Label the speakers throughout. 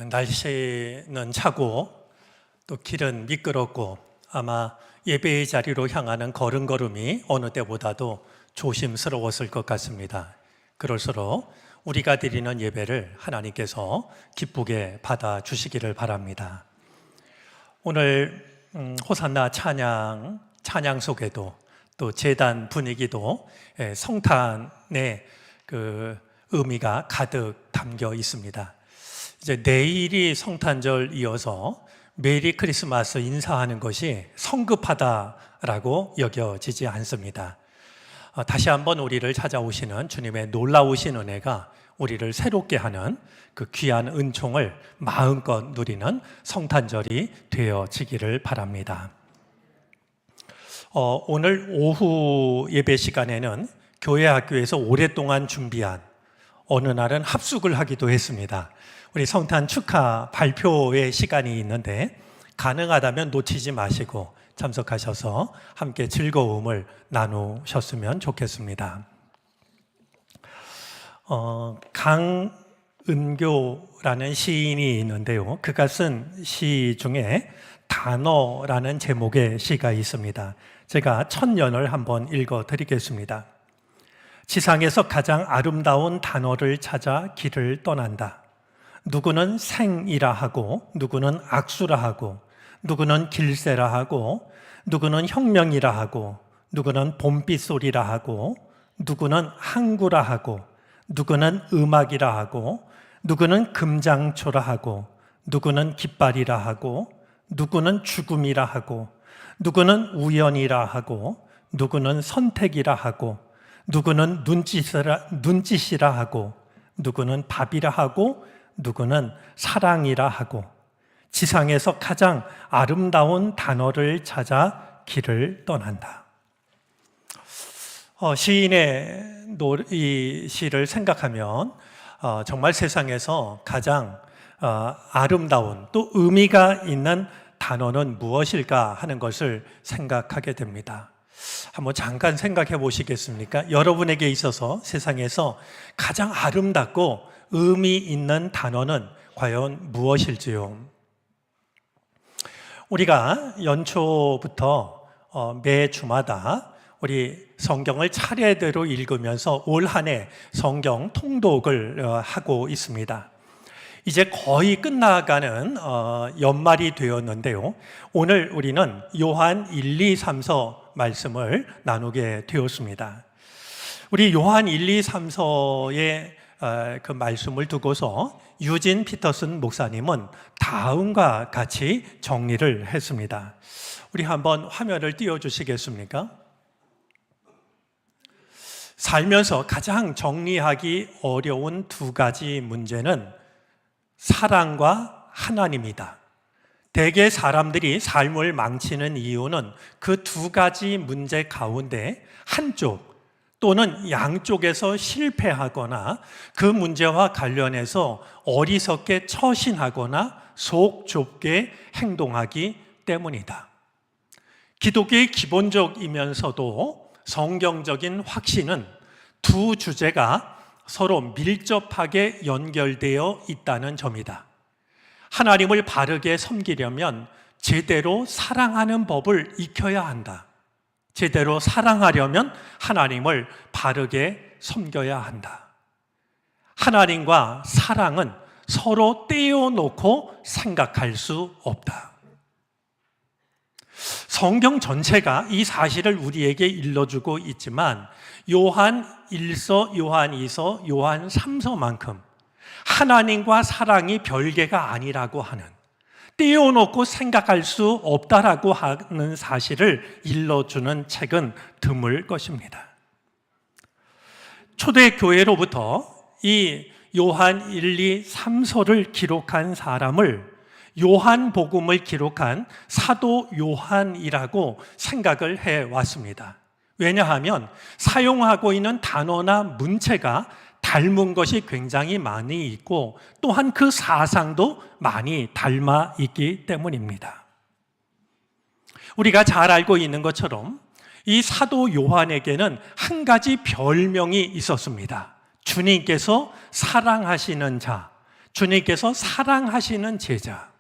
Speaker 1: 날씨는 차고 또 길은 미끄럽고 아마 예배의 자리로 향하는 걸음걸음이 어느 때보다도 조심스러웠을 것 같습니다. 그럴수록 우리가 드리는 예배를 하나님께서 기쁘게 받아주시기를 바랍니다. 오늘 호산나 찬양 속에도 또 제단 분위기도 성탄의 그 의미가 가득 담겨 있습니다. 이제 내일이 성탄절 이어서 메리 크리스마스 인사하는 것이 성급하다라고 여겨지지 않습니다. 다시 한번 우리를 찾아오시는 주님의 놀라우신 은혜가 우리를 새롭게 하는 그 귀한 은총을 마음껏 누리는 성탄절이 되어지기를 바랍니다. 오늘 오후 예배 시간에는 교회 학교에서 오랫동안 준비한 어느 날은 합숙을 하기도 했습니다. 우리 성탄 축하 발표의 시간이 있는데 가능하다면 놓치지 마시고 참석하셔서 함께 즐거움을 나누셨으면 좋겠습니다. 강은교라는 시인이 있는데요. 그가 쓴 시 중에 단어라는 제목의 시가 있습니다. 제가 천년을 한번 읽어드리겠습니다. 지상에서 가장 아름다운 단어를 찾아 길을 떠난다. 누구는 생이라 하고 누구는 악수라 하고 누구는 길새라 하고 누구는 혁명이라 하고 누구는 봄빛 소리라 하고 누구는 항구라 하고 누구는 음악이라 하고 누구는 금장초라 하고 누구는 깃발이라 하고 누구는 죽음이라 하고 누구는 우연이라 하고 누구는 선택이라 하고 누구는 눈짓이라 하고 누구는 밥이라 하고 누구는 사랑이라 하고 지상에서 가장 아름다운 단어를 찾아 길을 떠난다. 시인의 이 시를 생각하면 정말 세상에서 가장 아름다운 또 의미가 있는 단어는 무엇일까 하는 것을 생각하게 됩니다. 한번 잠깐 생각해 보시겠습니까? 여러분에게 있어서 세상에서 가장 아름답고 의미 있는 단어는 과연 무엇일지요? 우리가 연초부터 매 주마다 우리 성경을 차례대로 읽으면서 올 한 해 성경 통독을 하고 있습니다. 이제 거의 끝나가는 연말이 되었는데요. 오늘 우리는 요한 1, 2, 3서 말씀을 나누게 되었습니다. 우리 요한 1, 2, 3서의 그 말씀을 두고서 유진 피터슨 목사님은 다음과 같이 정리를 했습니다. 우리 한번 화면을 띄워주시겠습니까? 살면서 가장 정리하기 어려운 두 가지 문제는 사랑과 하나님이다. 대개 사람들이 삶을 망치는 이유는 그 두 가지 문제 가운데 한쪽 또는 양쪽에서 실패하거나 그 문제와 관련해서 어리석게 처신하거나 속 좁게 행동하기 때문이다. 기독교의 기본적이면서도 성경적인 확신은 두 주제가 서로 밀접하게 연결되어 있다는 점이다. 하나님을 바르게 섬기려면 제대로 사랑하는 법을 익혀야 한다. 제대로 사랑하려면 하나님을 바르게 섬겨야 한다. 하나님과 사랑은 서로 떼어놓고 생각할 수 없다. 성경 전체가 이 사실을 우리에게 일러주고 있지만 요한 1서, 요한 2서, 요한 3서만큼 하나님과 사랑이 별개가 아니라고 하는, 떼어놓고 생각할 수 없다라고 하는 사실을 일러주는 책은 드물 것입니다. 초대교회로부터 이 요한 1, 2, 3서를 기록한 사람을 요한복음을 기록한 사도 요한이라고 생각을 해왔습니다. 왜냐하면 사용하고 있는 단어나 문체가 닮은 것이 굉장히 많이 있고 또한 그 사상도 많이 닮아 있기 때문입니다. 우리가 잘 알고 있는 것처럼 이 사도 요한에게는 한 가지 별명이 있었습니다. 주님께서 사랑하시는 자, 주님께서 사랑하시는 제자.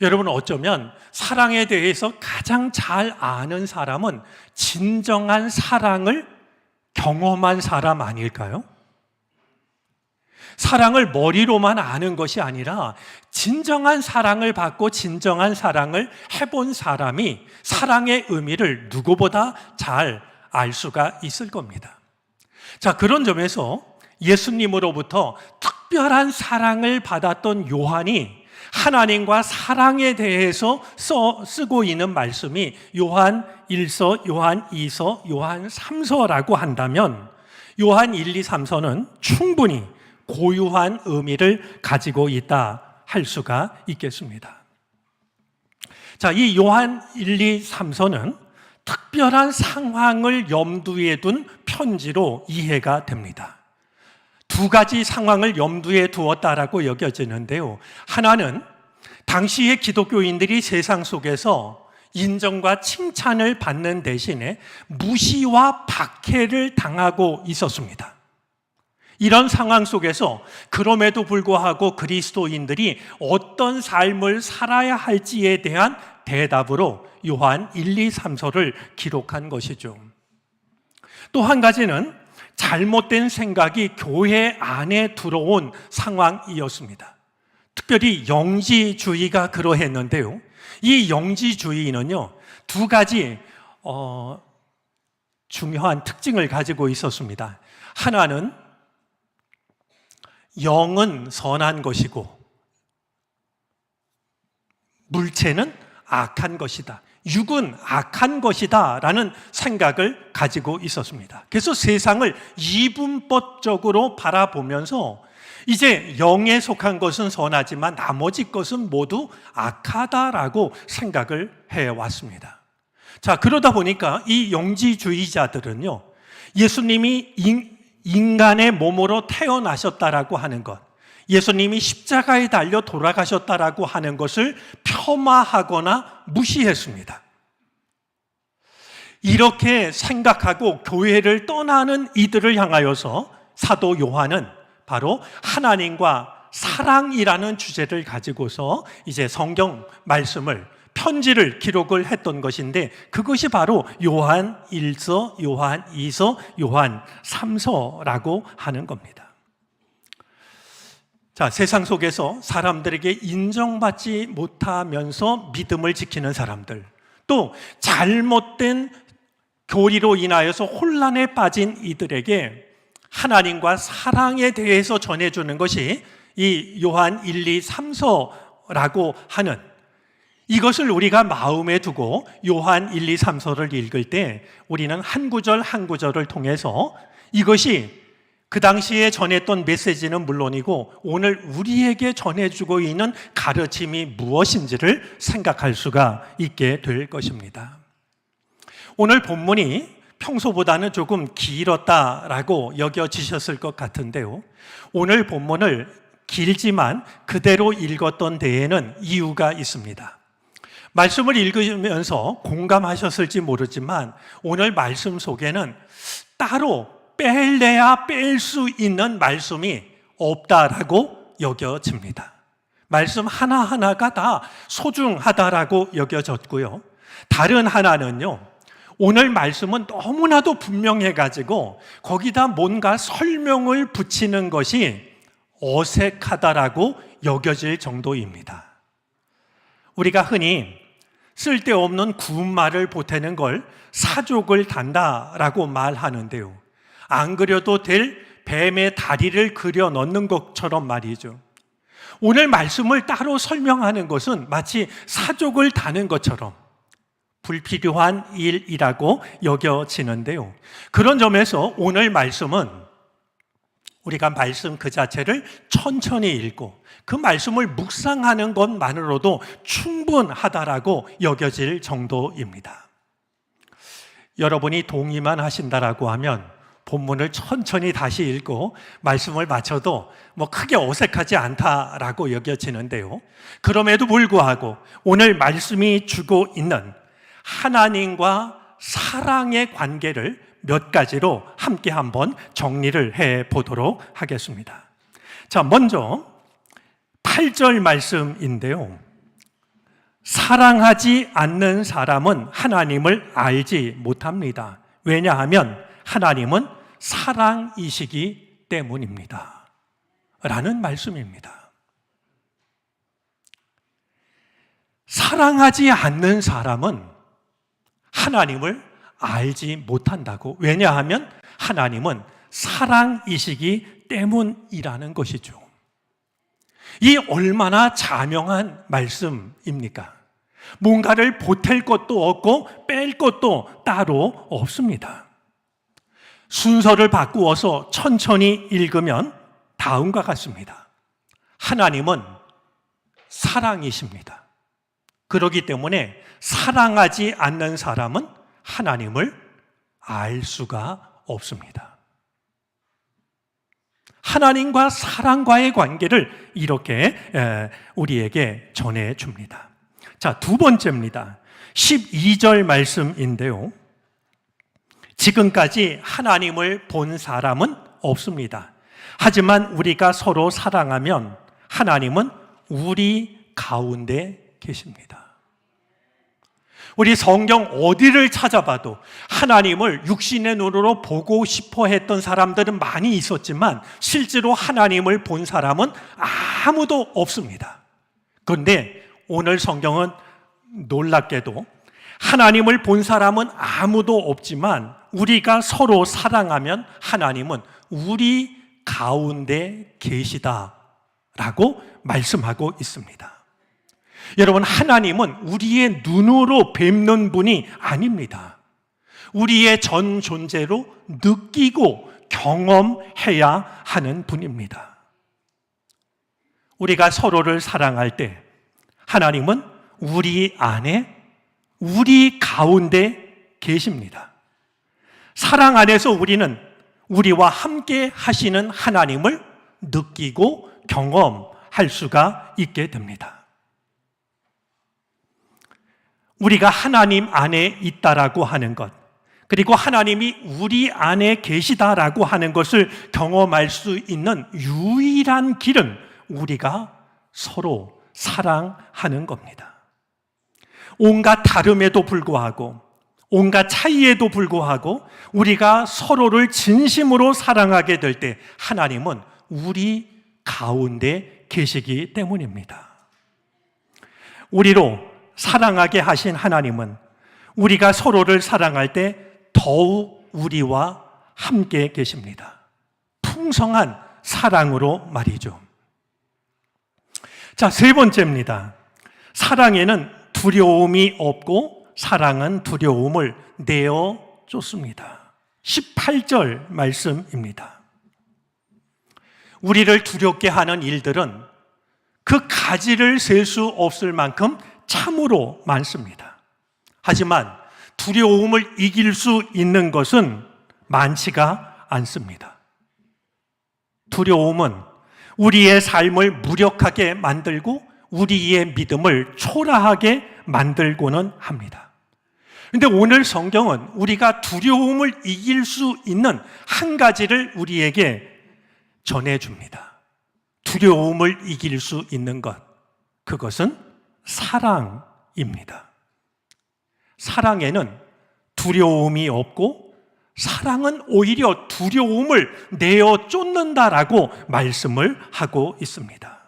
Speaker 1: 여러분, 어쩌면 사랑에 대해서 가장 잘 아는 사람은 진정한 사랑을 경험한 사람 아닐까요? 사랑을 머리로만 아는 것이 아니라 진정한 사랑을 받고 진정한 사랑을 해본 사람이 사랑의 의미를 누구보다 잘 알 수가 있을 겁니다. 자, 그런 점에서 예수님으로부터 특별한 사랑을 받았던 요한이 하나님과 사랑에 대해서 쓰고 있는 말씀이 요한 1서, 요한 2서, 요한 3서라고 한다면 요한 1, 2, 3서는 충분히 고유한 의미를 가지고 있다 할 수가 있겠습니다. 자, 이 요한 1, 2, 3서는 특별한 상황을 염두에 둔 편지로 이해가 됩니다. 두 가지 상황을 염두에 두었다라고 여겨지는데요. 하나는 당시의 기독교인들이 세상 속에서 인정과 칭찬을 받는 대신에 무시와 박해를 당하고 있었습니다. 이런 상황 속에서 그럼에도 불구하고 그리스도인들이 어떤 삶을 살아야 할지에 대한 대답으로 요한 1, 2, 3서를 기록한 것이죠. 또 한 가지는 잘못된 생각이 교회 안에 들어온 상황이었습니다. 특별히 영지주의가 그러했는데요. 이 영지주의는요, 두 가지 중요한 특징을 가지고 있었습니다. 하나는 영은 선한 것이고 물체는 악한 것이다. 육은 악한 것이다 라는 생각을 가지고 있었습니다. 그래서 세상을 이분법적으로 바라보면서 이제 영에 속한 것은 선하지만 나머지 것은 모두 악하다라고 생각을 해왔습니다. 자, 그러다 보니까 이 영지주의자들은요, 예수님이 인간의 몸으로 태어나셨다라고 하는 것, 예수님이 십자가에 달려 돌아가셨다라고 하는 것을 폄하하거나 무시했습니다. 이렇게 생각하고 교회를 떠나는 이들을 향하여서 사도 요한은 바로 하나님과 사랑이라는 주제를 가지고서 이제 성경 말씀을 편지를 기록을 했던 것인데 그것이 바로 요한 1서, 요한 2서, 요한 3서라고 하는 겁니다. 자, 세상 속에서 사람들에게 인정받지 못하면서 믿음을 지키는 사람들, 또 잘못된 교리로 인하여서 혼란에 빠진 이들에게 하나님과 사랑에 대해서 전해주는 것이 이 요한 1, 2, 3서라고 하는, 이것을 우리가 마음에 두고 요한 1, 2, 3서를 읽을 때 우리는 한 구절 한 구절을 통해서 이것이 그 당시에 전했던 메시지는 물론이고 오늘 우리에게 전해주고 있는 가르침이 무엇인지를 생각할 수가 있게 될 것입니다. 오늘 본문이 평소보다는 조금 길었다라고 여겨지셨을 것 같은데요. 오늘 본문을 길지만 그대로 읽었던 데에는 이유가 있습니다. 말씀을 읽으면서 공감하셨을지 모르지만 오늘 말씀 속에는 따로 뺄래야 뺄 수 있는 말씀이 없다라고 여겨집니다. 말씀 하나하나가 다 소중하다라고 여겨졌고요. 다른 하나는요, 오늘 말씀은 너무나도 분명해가지고 거기다 뭔가 설명을 붙이는 것이 어색하다라고 여겨질 정도입니다. 우리가 흔히 쓸데없는 구음말을 보태는 걸 사족을 단다라고 말하는데요. 안 그려도 될 뱀의 다리를 그려 넣는 것처럼 말이죠. 오늘 말씀을 따로 설명하는 것은 마치 사족을 다는 것처럼 불필요한 일이라고 여겨지는데요. 그런 점에서 오늘 말씀은 우리가 말씀 그 자체를 천천히 읽고 그 말씀을 묵상하는 것만으로도 충분하다라고 여겨질 정도입니다. 여러분이 동의만 하신다라고 하면 본문을 천천히 다시 읽고 말씀을 마쳐도 크게 어색하지 않다라고 여겨지는데요. 그럼에도 불구하고 오늘 말씀이 주고 있는 하나님과 사랑의 관계를 몇 가지로 함께 한번 정리를 해 보도록 하겠습니다. 자, 먼저 8절 말씀인데요. 사랑하지 않는 사람은 하나님을 알지 못합니다. 왜냐하면 하나님은 사랑이시기 때문입니다. 라는 말씀입니다. 사랑하지 않는 사람은 하나님을 알지 못한다고. 왜냐하면 하나님은 사랑이시기 때문이라는 것이죠. 이 얼마나 자명한 말씀입니까? 뭔가를 보탤 것도 없고 뺄 것도 따로 없습니다. 순서를 바꾸어서 천천히 읽으면 다음과 같습니다. 하나님은 사랑이십니다. 그렇기 때문에 사랑하지 않는 사람은 하나님을 알 수가 없습니다. 하나님과 사랑과의 관계를 이렇게 우리에게 전해줍니다. 자, 두 번째입니다. 12절 말씀인데요. 지금까지 하나님을 본 사람은 없습니다. 하지만 우리가 서로 사랑하면 하나님은 우리 가운데 계십니다. 우리 성경 어디를 찾아봐도 하나님을 육신의 눈으로 보고 싶어 했던 사람들은 많이 있었지만 실제로 하나님을 본 사람은 아무도 없습니다. 그런데 오늘 성경은 놀랍게도 하나님을 본 사람은 아무도 없지만 우리가 서로 사랑하면 하나님은 우리 가운데 계시다라고 말씀하고 있습니다. 여러분, 하나님은 우리의 눈으로 뵙는 분이 아닙니다. 우리의 전 존재로 느끼고 경험해야 하는 분입니다. 우리가 서로를 사랑할 때 하나님은 우리 안에, 우리 가운데 계십니다. 사랑 안에서 우리는 우리와 함께 하시는 하나님을 느끼고 경험할 수가 있게 됩니다. 우리가 하나님 안에 있다라고 하는 것, 그리고 하나님이 우리 안에 계시다라고 하는 것을 경험할 수 있는 유일한 길은 우리가 서로 사랑하는 겁니다. 온갖 다름에도 불구하고, 온갖 차이에도 불구하고 우리가 서로를 진심으로 사랑하게 될 때 하나님은 우리 가운데 계시기 때문입니다. 우리로 사랑하게 하신 하나님은 우리가 서로를 사랑할 때 더욱 우리와 함께 계십니다. 풍성한 사랑으로 말이죠. 자, 세 번째입니다. 사랑에는 두려움이 없고 사랑은 두려움을 내어 쫓습니다. 18절 말씀입니다. 우리를 두렵게 하는 일들은 그 가지를 셀 수 없을 만큼 참으로 많습니다. 하지만 두려움을 이길 수 있는 것은 많지가 않습니다. 두려움은 우리의 삶을 무력하게 만들고 우리의 믿음을 초라하게 만들고는 합니다. 그런데 오늘 성경은 우리가 두려움을 이길 수 있는 한 가지를 우리에게 전해줍니다. 두려움을 이길 수 있는 것, 그것은 사랑입니다. 사랑에는 두려움이 없고 사랑은 오히려 두려움을 내어 쫓는다라고 말씀을 하고 있습니다.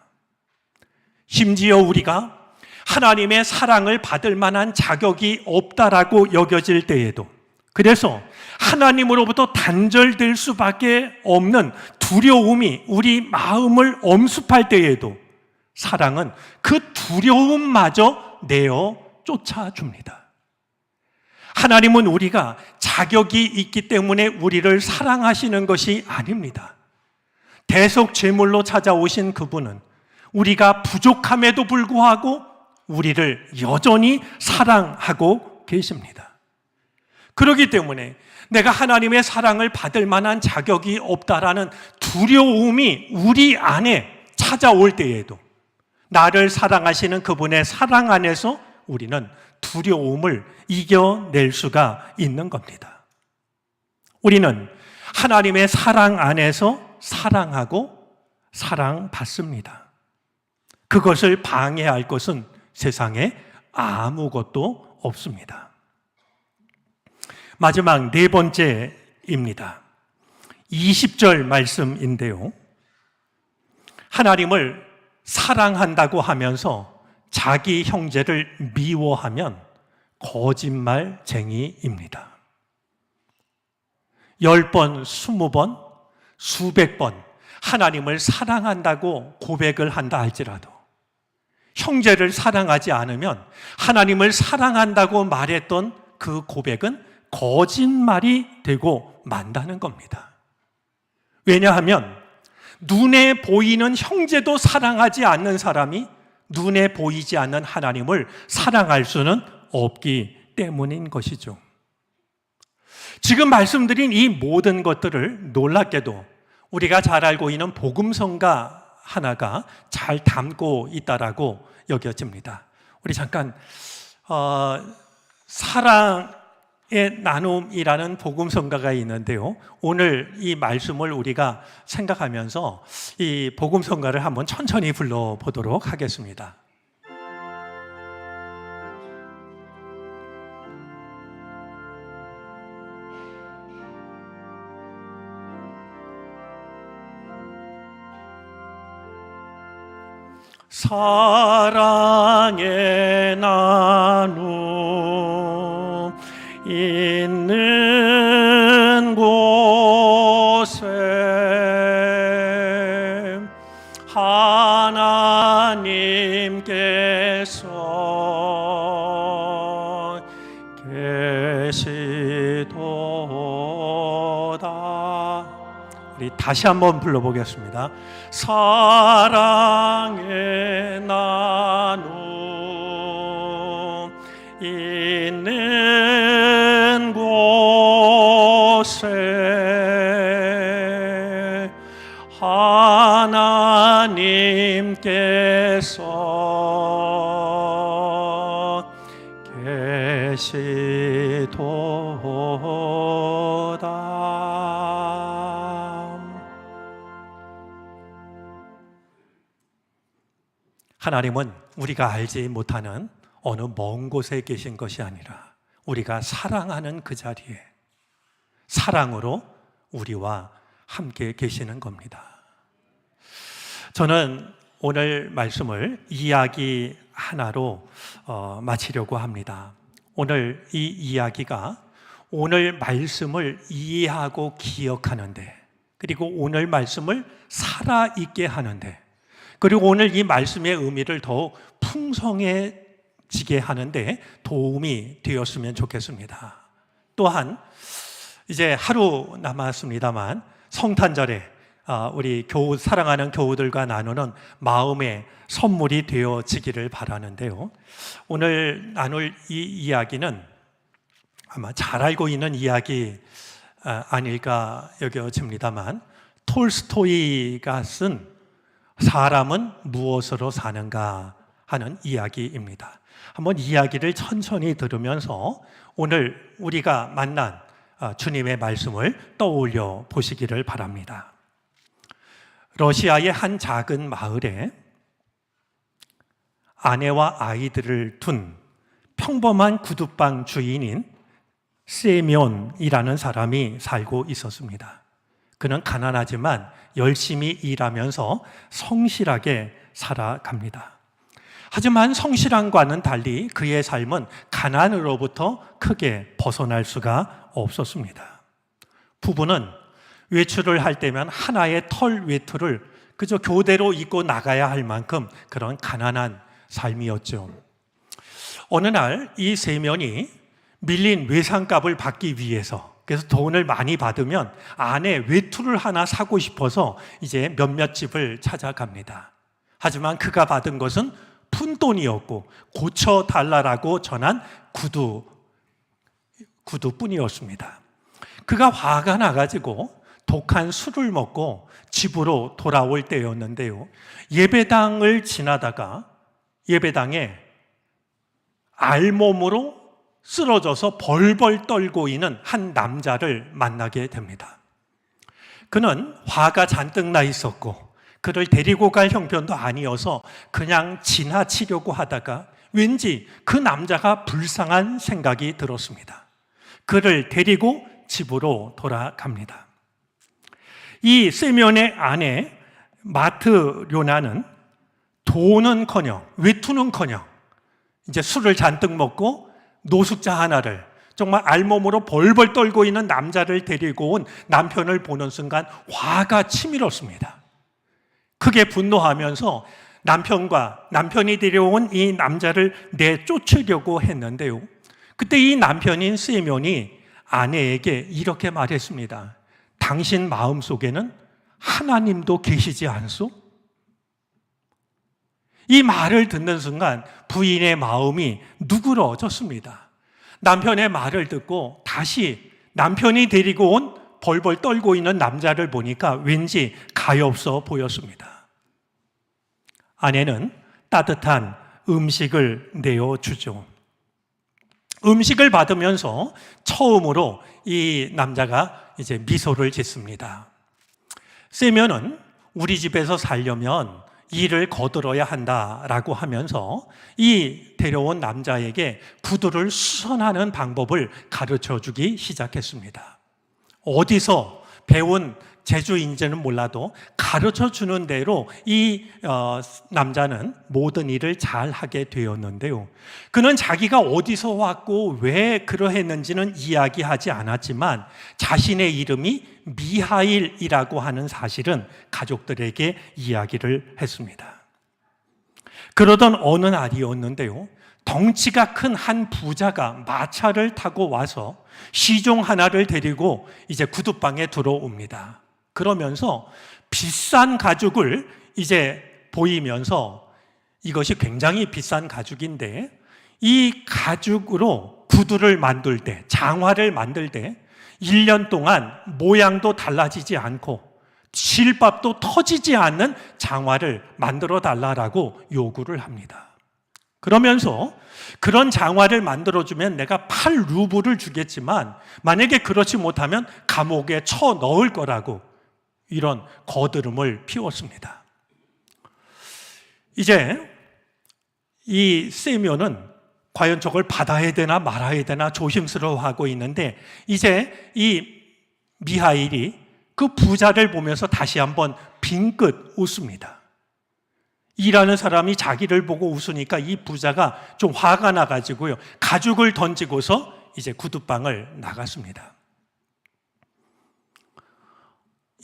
Speaker 1: 심지어 우리가 하나님의 사랑을 받을 만한 자격이 없다라고 여겨질 때에도, 그래서 하나님으로부터 단절될 수밖에 없는 두려움이 우리 마음을 엄습할 때에도 사랑은 그 두려움마저 내어 쫓아줍니다. 하나님은 우리가 자격이 있기 때문에 우리를 사랑하시는 것이 아닙니다. 대속제물로 찾아오신 그분은 우리가 부족함에도 불구하고 우리를 여전히 사랑하고 계십니다. 그렇기 때문에 내가 하나님의 사랑을 받을 만한 자격이 없다라는 두려움이 우리 안에 찾아올 때에도 나를 사랑하시는 그분의 사랑 안에서 우리는 두려움을 이겨낼 수가 있는 겁니다. 우리는 하나님의 사랑 안에서 사랑하고 사랑받습니다. 그것을 방해할 것은 세상에 아무것도 없습니다. 마지막 네 번째입니다. 20절 말씀인데요. 하나님을 사랑한다고 하면서 자기 형제를 미워하면 거짓말쟁이입니다. 10번, 20번, 수백 번 하나님을 사랑한다고 고백을 한다 할지라도 형제를 사랑하지 않으면 하나님을 사랑한다고 말했던 그 고백은 거짓말이 되고 만다는 겁니다. 왜냐하면 눈에 보이는 형제도 사랑하지 않는 사람이 눈에 보이지 않는 하나님을 사랑할 수는 없기 때문인 것이죠. 지금 말씀드린 이 모든 것들을 놀랍게도 우리가 잘 알고 있는 복음성가 하나가 잘 담고 있다라고 여겨집니다. 우리 잠깐 사랑의 나눔이라는 복음성가가 있는데요. 오늘 이 말씀을 우리가 생각하면서 이 복음성가를 한번 천천히 불러보도록 하겠습니다. 사랑의 나눔 있는 곳에 하나님께서 계시도다. 우리 다시 한번 불러보겠습니다. 사랑의 나눔 있는 곳에 하나님께서 계시도다. 하나님은 우리가 알지 못하는 어느 먼 곳에 계신 것이 아니라 우리가 사랑하는 그 자리에 사랑으로 우리와 함께 계시는 겁니다. 저는 오늘 말씀을 이야기 하나로 마치려고 합니다. 오늘 이 이야기가 오늘 말씀을 이해하고 기억하는데, 그리고 오늘 말씀을 살아있게 하는데, 그리고 오늘 이 말씀의 의미를 더욱 풍성해지게 하는데 도움이 되었으면 좋겠습니다. 또한 이제 하루 남았습니다만 성탄절에 우리 사랑하는 교우들과 나누는 마음의 선물이 되어지기를 바라는데요. 오늘 나눌 이 이야기는 아마 잘 알고 있는 이야기 아닐까 여겨집니다만, 톨스토이가 쓴 사람은 무엇으로 사는가 하는 이야기입니다. 한번 이야기를 천천히 들으면서 오늘 우리가 만난 주님의 말씀을 떠올려 보시기를 바랍니다. 러시아의 한 작은 마을에 아내와 아이들을 둔 평범한 구두방 주인인 세면이라는 사람이 살고 있었습니다. 그는 가난하지만 열심히 일하면서 성실하게 살아갑니다. 하지만 성실함과는 달리 그의 삶은 가난으로부터 크게 벗어날 수가 없었습니다. 부부는 외출을 할 때면 하나의 털 외투를 그저 교대로 입고 나가야 할 만큼 그런 가난한 삶이었죠. 어느 날 이 세면이 밀린 외상값을 받기 위해서, 그래서 돈을 많이 받으면 아내 외투를 하나 사고 싶어서 이제 몇몇 집을 찾아갑니다. 하지만 그가 받은 것은 푼돈이었고 고쳐달라고 전한 구두뿐이었습니다. 그가 화가 나가지고 독한 술을 먹고 집으로 돌아올 때였는데요. 예배당을 지나다가 예배당에 알몸으로 쓰러져서 벌벌 떨고 있는 한 남자를 만나게 됩니다. 그는 화가 잔뜩 나 있었고 그를 데리고 갈 형편도 아니어서 그냥 지나치려고 하다가 왠지 그 남자가 불쌍한 생각이 들었습니다. 그를 데리고 집으로 돌아갑니다. 이 시몬의 아내 마트료나는 돈은커녕 외투는커녕 이제 술을 잔뜩 먹고 노숙자 하나를, 정말 알몸으로 벌벌 떨고 있는 남자를 데리고 온 남편을 보는 순간 화가 치밀었습니다. 크게 분노하면서 남편이 데려온 이 남자를 내쫓으려고 했는데요. 그때 이 남편인 시몬이 아내에게 이렇게 말했습니다. 당신 마음속에는 하나님도 계시지 않소? 이 말을 듣는 순간 부인의 마음이 누그러졌습니다. 남편의 말을 듣고 다시 남편이 데리고 온 벌벌 떨고 있는 남자를 보니까 왠지 가엾어 보였습니다. 아내는 따뜻한 음식을 내어주죠. 음식을 받으면서 처음으로 이 남자가 이제 미소를 짓습니다. 시몬은 우리 집에서 살려면 일을 거들어야 한다라고 하면서 이 데려온 남자에게 구두를 수선하는 방법을 가르쳐 주기 시작했습니다. 어디서 배운 재주인지는 몰라도 가르쳐 주는 대로 이 남자는 모든 일을 잘 하게 되었는데요. 그는 자기가 어디서 왔고 왜 그러했는지는 이야기하지 않았지만 자신의 이름이 미하일이라고 하는 사실은 가족들에게 이야기를 했습니다. 그러던 어느 날이었는데요. 덩치가 큰 한 부자가 마차를 타고 와서 시종 하나를 데리고 이제 구두방에 들어옵니다. 그러면서 비싼 가죽을 이제 보이면서 이것이 굉장히 비싼 가죽인데 이 가죽으로 구두를 만들 때, 장화를 만들 때 1년 동안 모양도 달라지지 않고 실밥도 터지지 않는 장화를 만들어 달라고 요구를 합니다. 그러면서 그런 장화를 만들어주면 내가 8루블을 주겠지만 만약에 그렇지 못하면 감옥에 쳐 넣을 거라고 이런 거드름을 피웠습니다. 이제 이 시몬은 과연 저걸 받아야 되나 말아야 되나 조심스러워하고 있는데 이제 이 미하일이 그 부자를 보면서 다시 한번 빙긋 웃습니다. 일하는 사람이 자기를 보고 웃으니까 이 부자가 좀 화가 나가지고요. 가죽을 던지고서 이제 구두방을 나갔습니다.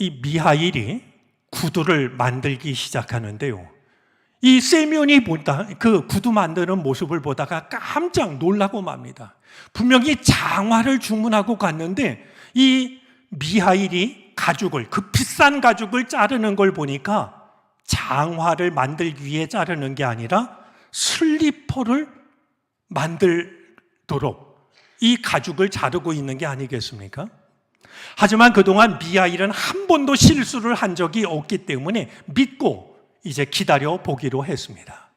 Speaker 1: 이 미하일이 구두를 만들기 시작하는데요. 이 시몬이 그 구두 만드는 모습을 보다가 깜짝 놀라고 맙니다. 분명히 장화를 주문하고 갔는데 이 미하일이 가죽을, 그 비싼 가죽을 자르는 걸 보니까 장화를 만들기 위해 자르는 게 아니라 슬리퍼를 만들도록 이 가죽을 자르고 있는 게 아니겠습니까? 하지만 그동안 미하일은 한 번도 실수를 한 적이 없기 때문에 믿고 이제 기다려 보기로 했습니다.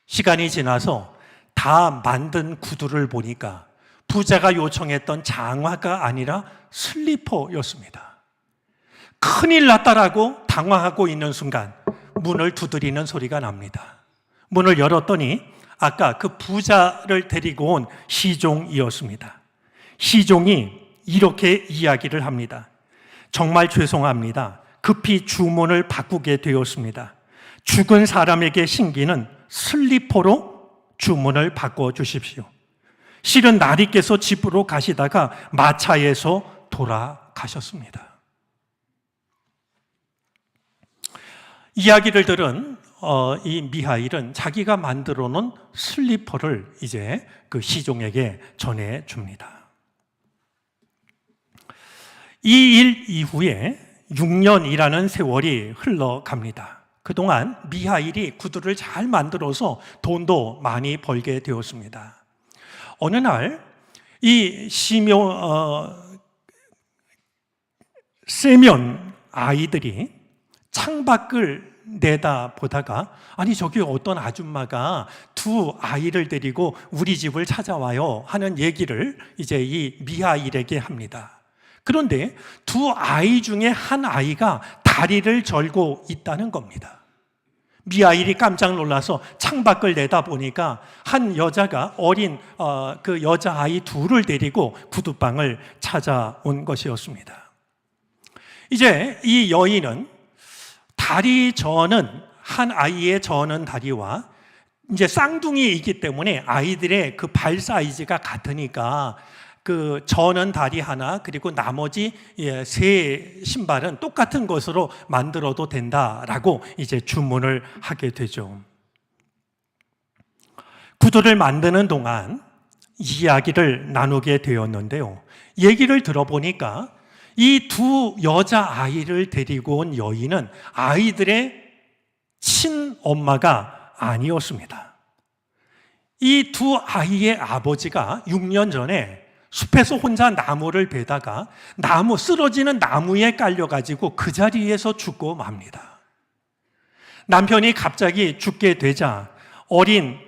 Speaker 1: 시간이 지나서 다 만든 구두를 보니까 부자가 요청했던 장화가 아니라 슬리퍼였습니다. 큰일 났다라고 당황하고 있는 순간 문을 두드리는 소리가 납니다. 문을 열었더니 아까 그 부자를 데리고 온 시종이었습니다. 시종이 이렇게 이야기를 합니다. 정말 죄송합니다. 급히 주문을 바꾸게 되었습니다. 죽은 사람에게 신기는 슬리퍼로 주문을 바꿔주십시오. 실은 나리께서 집으로 가시다가 마차에서 돌아가셨습니다. 이야기를 들은 이 미하일은 자기가 만들어 놓은 슬리퍼를 이제 그 시종에게 전해줍니다. 이 일 이후에 6년이라는 세월이 흘러갑니다. 그동안 미하일이 구두를 잘 만들어서 돈도 많이 벌게 되었습니다. 어느 날 이 시몬 아이들이 창밖을 내다보다가 아니 저기 어떤 아줌마가 두 아이를 데리고 우리 집을 찾아와요 하는 얘기를 이제 이 미하일에게 합니다. 그런데 두 아이 중에 한 아이가 다리를 절고 있다는 겁니다. 미하일이 깜짝 놀라서 창밖을 내다보니까 한 여자가 어린 그 여자아이 둘을 데리고 구두방을 찾아온 것이었습니다. 이제 이 여인은 다리 저는 한 아이의 저는 다리와 이제 쌍둥이이기 때문에 아이들의 그 발 사이즈가 같으니까 그 저는 다리 하나 그리고 나머지 세 신발은 똑같은 것으로 만들어도 된다라고 이제 주문을 하게 되죠. 구두를 만드는 동안 이야기를 나누게 되었는데요. 얘기를 들어보니까 이 두 여자아이를 데리고 온 여인은 아이들의 친엄마가 아니었습니다. 이 두 아이의 아버지가 6년 전에 숲에서 혼자 나무를 베다가 쓰러지는 나무에 깔려가지고 그 자리에서 죽고 맙니다. 남편이 갑자기 죽게 되자 어린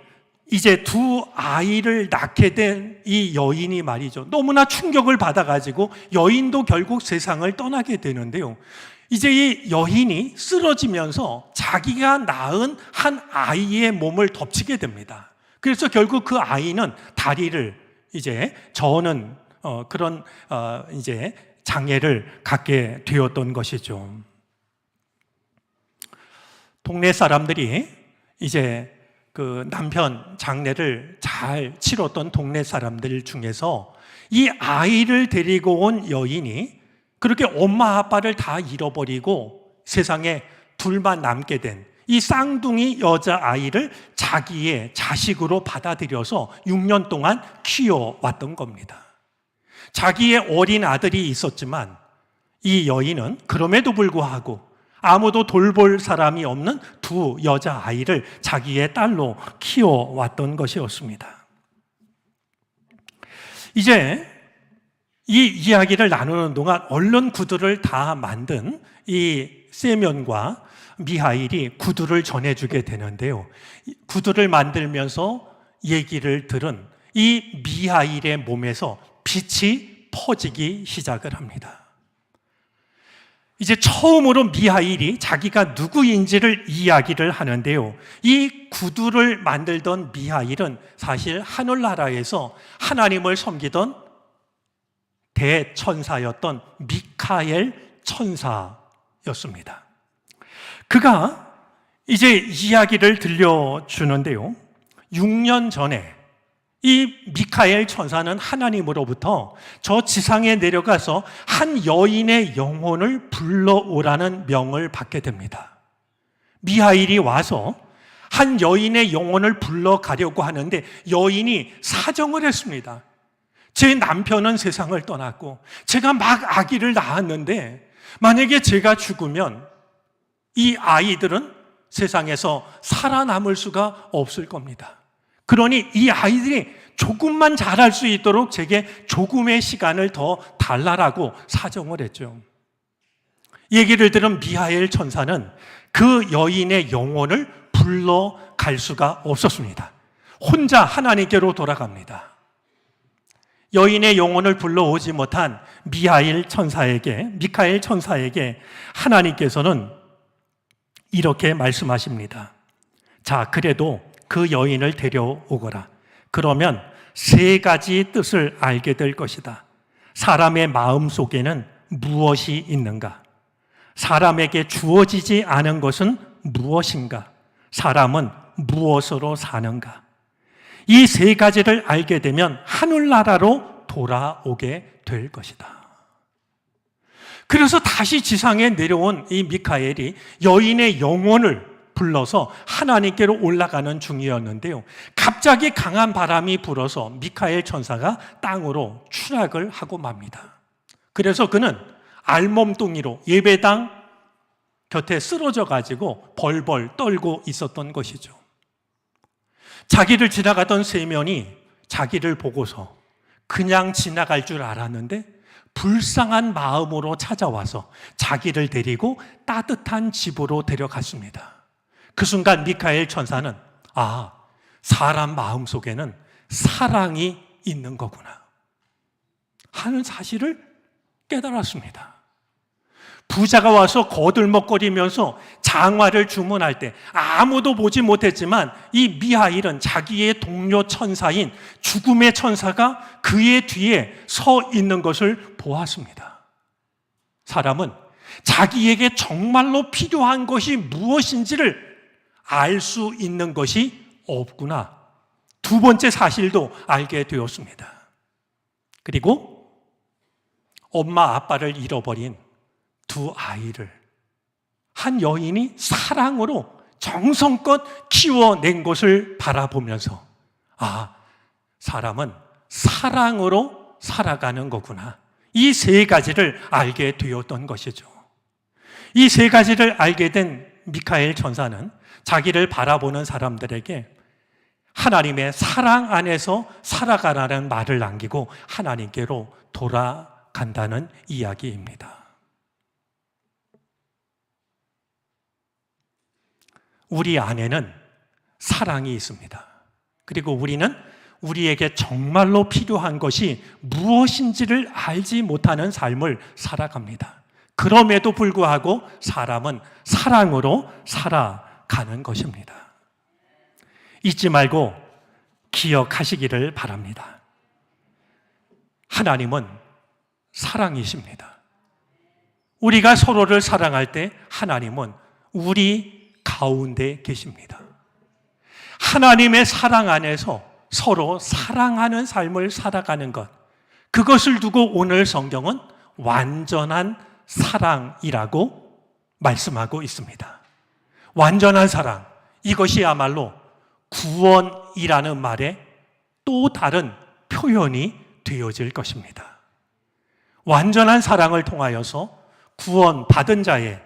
Speaker 1: 이제 두 아이를 낳게 된 이 여인이 말이죠. 너무나 충격을 받아가지고 여인도 결국 세상을 떠나게 되는데요. 이제 이 여인이 쓰러지면서 자기가 낳은 한 아이의 몸을 덮치게 됩니다. 그래서 결국 그 아이는 다리를 이제 저는 그런 이제 장애를 갖게 되었던 것이죠. 동네 사람들이 이제 그 남편 장례를 잘 치렀던 동네 사람들 중에서 이 아이를 데리고 온 여인이 그렇게 엄마 아빠를 다 잃어버리고 세상에 둘만 남게 된 이 쌍둥이 여자아이를 자기의 자식으로 받아들여서 6년 동안 키워왔던 겁니다. 자기의 어린 아들이 있었지만 이 여인은 그럼에도 불구하고 아무도 돌볼 사람이 없는 두 여자아이를 자기의 딸로 키워왔던 것이었습니다. 이제 이 이야기를 나누는 동안 얼른 구두를 다 만든 이 세면과 미하일이 구두를 전해주게 되는데요. 구두를 만들면서 얘기를 들은 이 미하일의 몸에서 빛이 퍼지기 시작을 합니다. 이제 처음으로 미하일이 자기가 누구인지를 이야기를 하는데요. 이 구두를 만들던 미하일은 사실 하늘나라에서 하나님을 섬기던 대천사였던 미카엘 천사였습니다. 그가 이제 이야기를 들려주는데요. 6년 전에 이 미카엘 천사는 하나님으로부터 저 지상에 내려가서 한 여인의 영혼을 불러오라는 명을 받게 됩니다. 미하일이 와서 한 여인의 영혼을 불러가려고 하는데 여인이 사정을 했습니다. 제 남편은 세상을 떠났고 제가 막 아기를 낳았는데 만약에 제가 죽으면 이 아이들은 세상에서 살아남을 수가 없을 겁니다. 그러니 이 아이들이 조금만 자랄 수 있도록 제게 조금의 시간을 더 달라라고 사정을 했죠. 얘기를 들은 미하엘 천사는 그 여인의 영혼을 불러갈 수가 없었습니다. 혼자 하나님께로 돌아갑니다. 여인의 영혼을 불러오지 못한 미카엘 천사에게 하나님께서는 이렇게 말씀하십니다. 자, 그래도 그 여인을 데려오거라. 그러면 세 가지 뜻을 알게 될 것이다. 사람의 마음 속에는 무엇이 있는가? 사람에게 주어지지 않은 것은 무엇인가? 사람은 무엇으로 사는가? 이 세 가지를 알게 되면 하늘나라로 돌아오게 될 것이다. 그래서 다시 지상에 내려온 이 미카엘이 여인의 영혼을 불러서 하나님께로 올라가는 중이었는데요. 갑자기 강한 바람이 불어서 미카엘 천사가 땅으로 추락을 하고 맙니다. 그래서 그는 알몸뚱이로 예배당 곁에 쓰러져 가지고 벌벌 떨고 있었던 것이죠. 자기를 지나가던 세면이 자기를 보고서 그냥 지나갈 줄 알았는데 불쌍한 마음으로 찾아와서 자기를 데리고 따뜻한 집으로 데려갔습니다. 그 순간 미카엘 천사는 사람 마음 속에는 사랑이 있는 거구나 하는 사실을 깨달았습니다. 부자가 와서 거들먹거리면서 장화를 주문할 때 아무도 보지 못했지만 이 미하일은 자기의 동료 천사인 죽음의 천사가 그의 뒤에 서 있는 것을 보았습니다. 사람은 자기에게 정말로 필요한 것이 무엇인지를 알 수 있는 것이 없구나. 두 번째 사실도 알게 되었습니다. 그리고 엄마 아빠를 잃어버린 두 아이를 한 여인이 사랑으로 정성껏 키워낸 것을 바라보면서 사람은 사랑으로 살아가는 거구나. 이 세 가지를 알게 되었던 것이죠. 이 세 가지를 알게 된 미카엘 천사는 자기를 바라보는 사람들에게 하나님의 사랑 안에서 살아가라는 말을 남기고 하나님께로 돌아간다는 이야기입니다. 우리 안에는 사랑이 있습니다. 그리고 우리는 우리에게 정말로 필요한 것이 무엇인지를 알지 못하는 삶을 살아갑니다. 그럼에도 불구하고 사람은 사랑으로 살아가는 것입니다. 잊지 말고 기억하시기를 바랍니다. 하나님은 사랑이십니다. 우리가 서로를 사랑할 때 하나님은 우리 가운데 계십니다. 하나님의 사랑 안에서 서로 사랑하는 삶을 살아가는 것, 그것을 두고 오늘 성경은 완전한 사랑이라고 말씀하고 있습니다. 완전한 사랑, 이것이야말로 구원이라는 말에 또 다른 표현이 되어질 것입니다. 완전한 사랑을 통하여서 구원받은 자의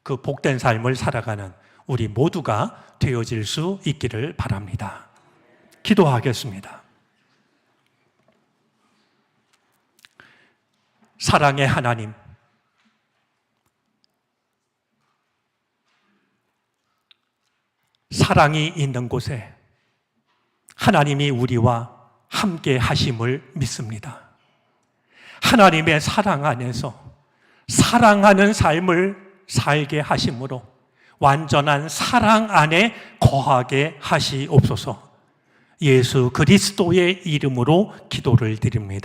Speaker 1: 그 복된 삶을 살아가는 우리 모두가 되어질 수 있기를 바랍니다. 기도하겠습니다. 사랑의 하나님, 사랑이 있는 곳에 하나님이 우리와 함께 하심을 믿습니다. 하나님의 사랑 안에서 사랑하는 삶을 살게 하심으로 완전한 사랑 안에 거하게 하시옵소서. 예수 그리스도의 이름으로 기도를 드립니다.